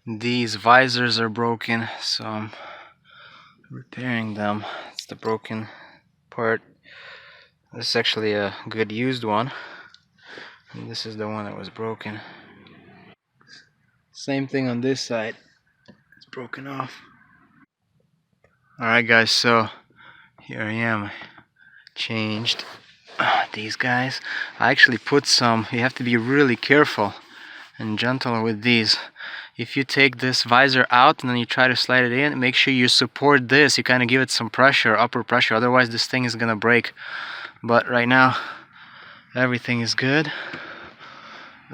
These visors are broken, so I'm repairing them. It's the broken part. This is actually a good used one, and this is the one that was broken. Same thing on this side. It's broken off. Alright guys, so here I am. Changed these guys. I actually put some, you have to be really careful and gentle with these. If you take this visor out and then you try to slide it in, make sure you support this. You kind of give it some pressure, upper pressure, otherwise this thing is gonna break. But right now everything is good.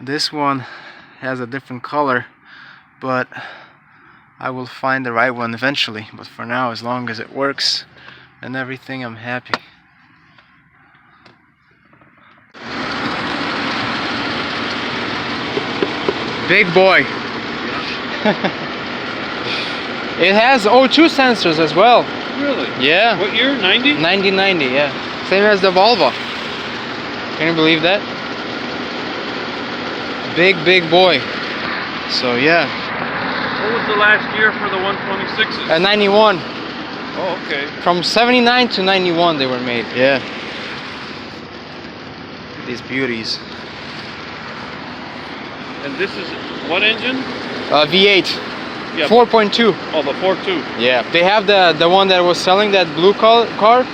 This one has a different color, but I will find the right one eventually. But for now, as long as it works and everything, I'm happy. Big boy. It has O2 sensors as well. Really? Yeah. What year? 90? 90, yeah. Same as the Volvo. Can you believe that? Big boy. So yeah. What was the last year for the 126s? 91. Oh, okay. From 79 to 91 they were made. Yeah. These beauties. And this is what engine? V8. Yeah. 4.2. Oh, the 4.2. Yeah. They have the one that was selling that blue car.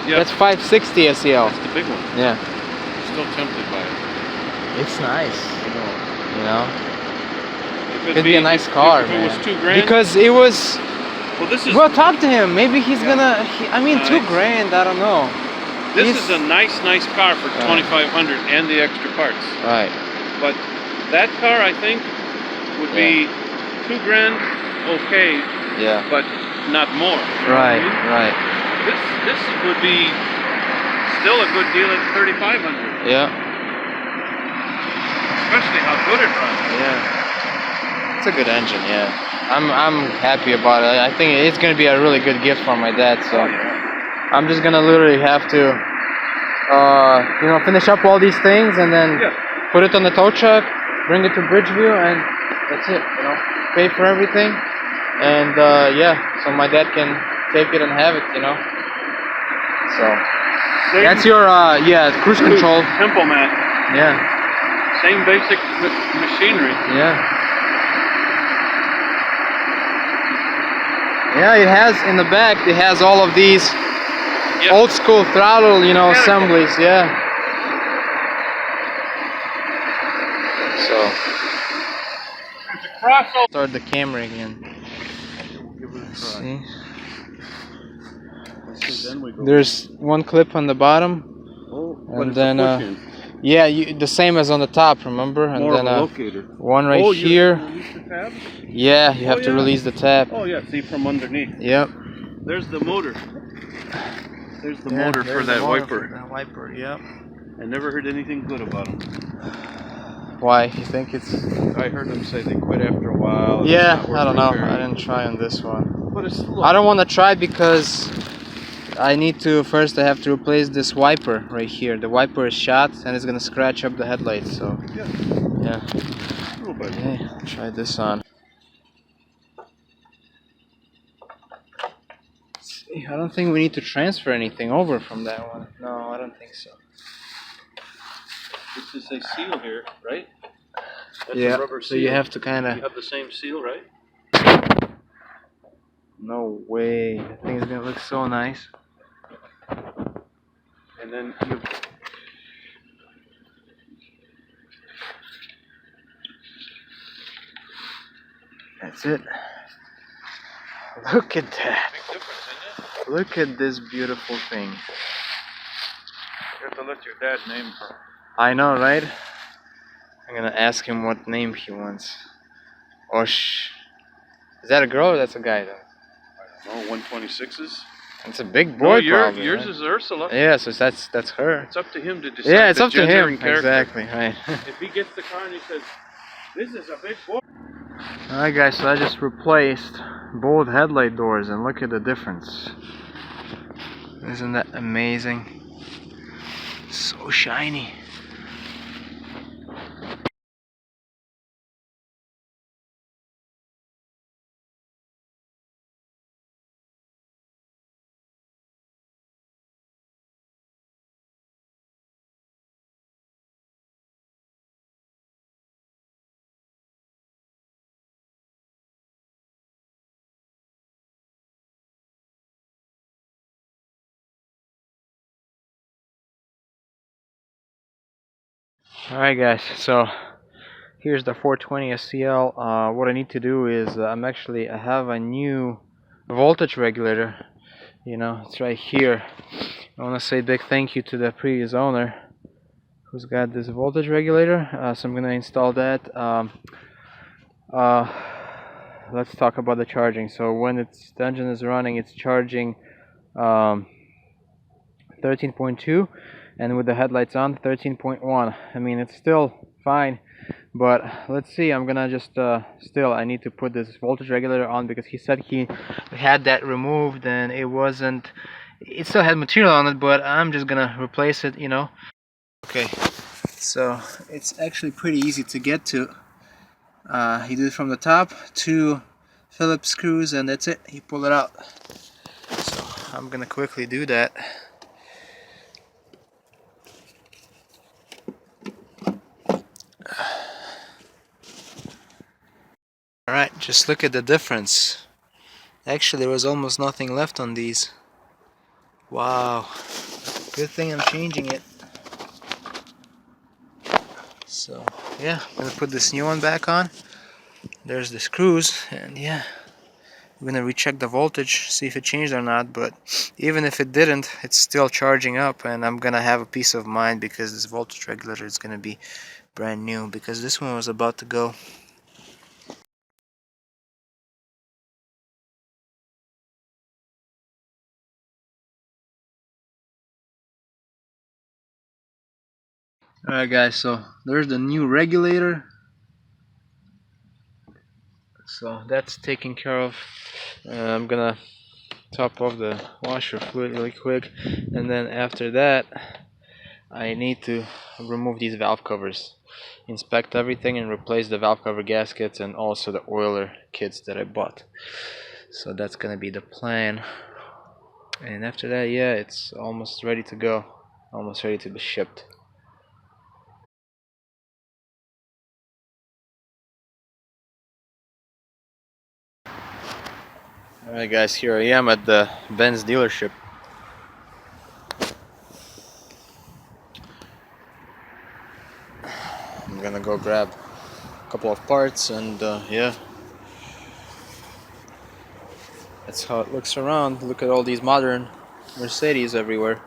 Yeah. That's 560 SEL. That's the big one. Yeah. I'm still tempted by it. It's nice. I know. You know. It'd be a nice car, if man. it was $2,000. Because it was. Well, this is. Well, talk to him. Maybe he's gonna. I mean, Nice. $2,000. I don't know. This is a nice car for 2,500 and the extra parts. Right. But that car, I think, would be $2,000, okay. Yeah. But not more. Right. You know what I mean? Right. This would be still a good deal at 3,500. Yeah. Especially how good it runs. Yeah. It's a good engine. Yeah. I'm happy about it. I think it's gonna be a really good gift for my dad. So I'm just gonna literally have to, you know, finish up all these things and then put it on the tow truck, bring it to Bridgeview, and that's it. You know, pay for everything, and yeah, so my dad can take it and have it. You know. So that's your cruise control. Simple, man. Yeah. Same basic machinery. Yeah. Yeah, it has in the back. It has all of these old school throttle, you know, assemblies. Yeah. So. Start the camera again. See. There's one clip on the bottom, and then yeah, the same as on the top. Remember, and More then of a locator. one right here. Release the tab? Yeah, you have to release the tab. Oh yeah, see from underneath. Yep. There's the motor. There's the motor for that wiper. That wiper, yep. I never heard anything good about them. Why? You think it's? I heard them say they quit after a while. Yeah, I don't know. I didn't try on this one. But it's I don't want to try because I need to first. I have to replace this wiper right here. The wiper is shot and it's gonna scratch up the headlights. So yeah. Okay, try this on. See, I don't think we need to transfer anything over from that one. No, I don't think so. This is a seal here, right? That's Yeah. a rubber seal. So you have to kind of. You have the same seal, right? No way. That thing is gonna look so nice. And then you. That's it. Look at that. Big difference, isn't it? Look at this beautiful thing. You have to let your dad name her. I know, right? I'm gonna ask him what name he wants. Osh. Is that a girl or that's a guy then? I don't know, 126s? It's a big boy, probably. Yours right? is Ursula. Yeah, so that's her. It's up to him to decide. Yeah, it's the up to gender him. and character. Exactly, right. If he gets the car and he says, "This is a big boy." Alright guys, so I just replaced both headlight doors and look at the difference. Isn't that amazing? So shiny. Alright guys, so here's the 420 SCL. What I need to do is I have a new voltage regulator. You know, it's right here. I want to say big thank you to the previous owner who's got this voltage regulator. So I'm gonna install that. Uh, let's talk about the charging. So when the engine is running, it's charging 13.2, and with the headlights on, 13.1. I mean, it's still fine, but let's see. I'm gonna just I need to put this voltage regulator on because he said he had that removed and it still had material on it, but I'm just gonna replace it, you know. Okay, so it's actually pretty easy to get to. You do it from the top, 2 Phillips screws, and that's it. You pull it out. So I'm gonna quickly do that. Alright, just look at the difference. Actually, there was almost nothing left on these. Wow. Good thing I'm changing it. So, yeah, I'm gonna put this new one back on. There's the screws, and yeah, I'm gonna recheck the voltage, see if it changed or not, but even if it didn't, it's still charging up, and I'm gonna have a peace of mind because this voltage regulator is gonna be brand new, because this one was about to go. Alright guys, so there's the new regulator. So that's taken care of. I'm gonna top off the washer fluid really quick, and then after that I need to remove these valve covers, inspect everything, and replace the valve cover gaskets and also the oiler kits that I bought. So that's gonna be the plan, and after that, yeah, it's almost ready to go, almost ready to be shipped. Alright guys, here I am at the Benz dealership. I'm gonna go grab a couple of parts, and yeah, that's how it looks around. Look at all these modern Mercedes everywhere.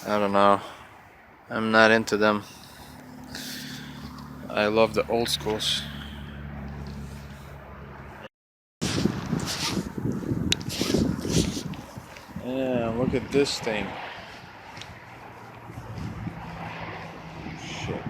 I don't know, I'm not into them. I love the old schools. Yeah, look at this thing. Shit.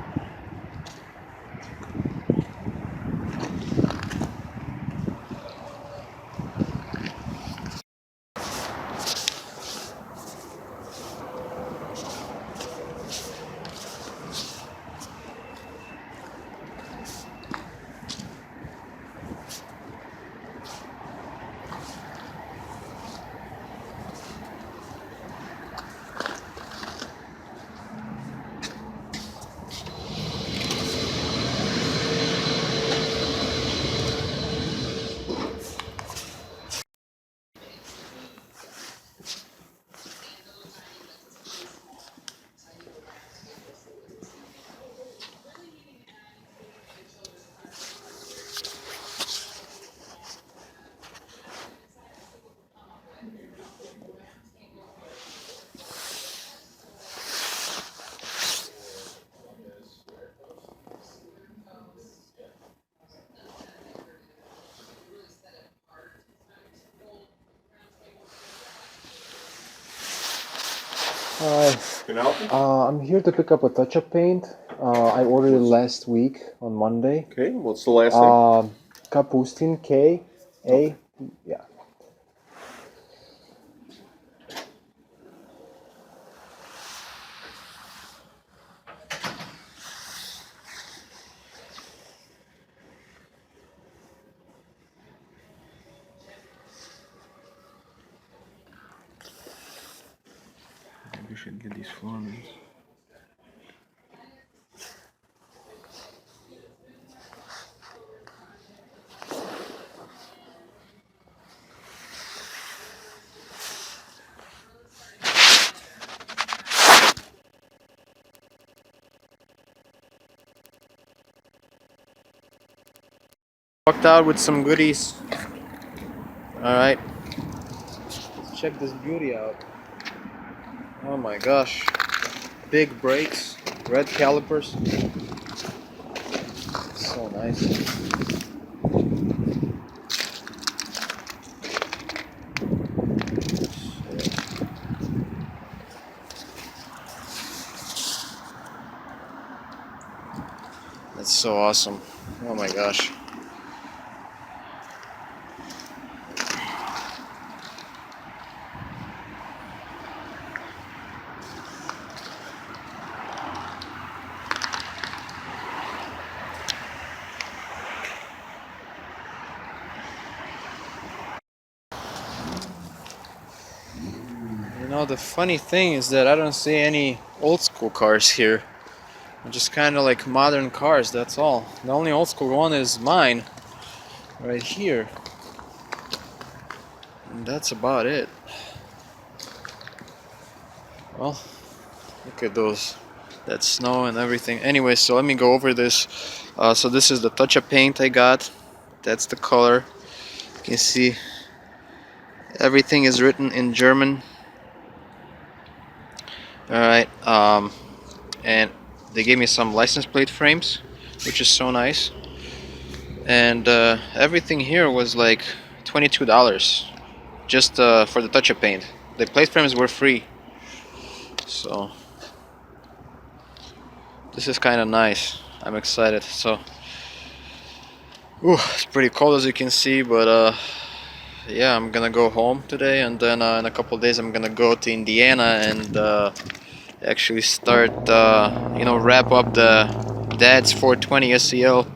Hi. Can I help you? I'm here to pick up a touch-up paint. I ordered it last week on Monday. Okay, what's the last name? Kapustin, K A. Yeah. Maybe we should get these forms. Walked out with some goodies. Alright, let's check this beauty out. Oh my gosh. Big brakes, red calipers. So nice. That's so awesome. Oh my gosh. You know, the funny thing is that I don't see any old school cars here. Just kind of like modern cars, that's all. The only old school one is mine, right here. And that's about it. Well, look at those. That snow and everything. Anyway, so let me go over this. So this is the touch-up paint I got. That's the color. You can see everything is written in German. Alright, and they gave me some license plate frames, which is so nice. And everything here was like $22 just for the touch-up paint. The plate frames were free, so this is kind of nice. I'm excited. So it's pretty cold, as you can see, but yeah, I'm gonna go home today, and then in a couple of days I'm gonna go to Indiana and actually start, you know, wrap up the Dad's 420 SEL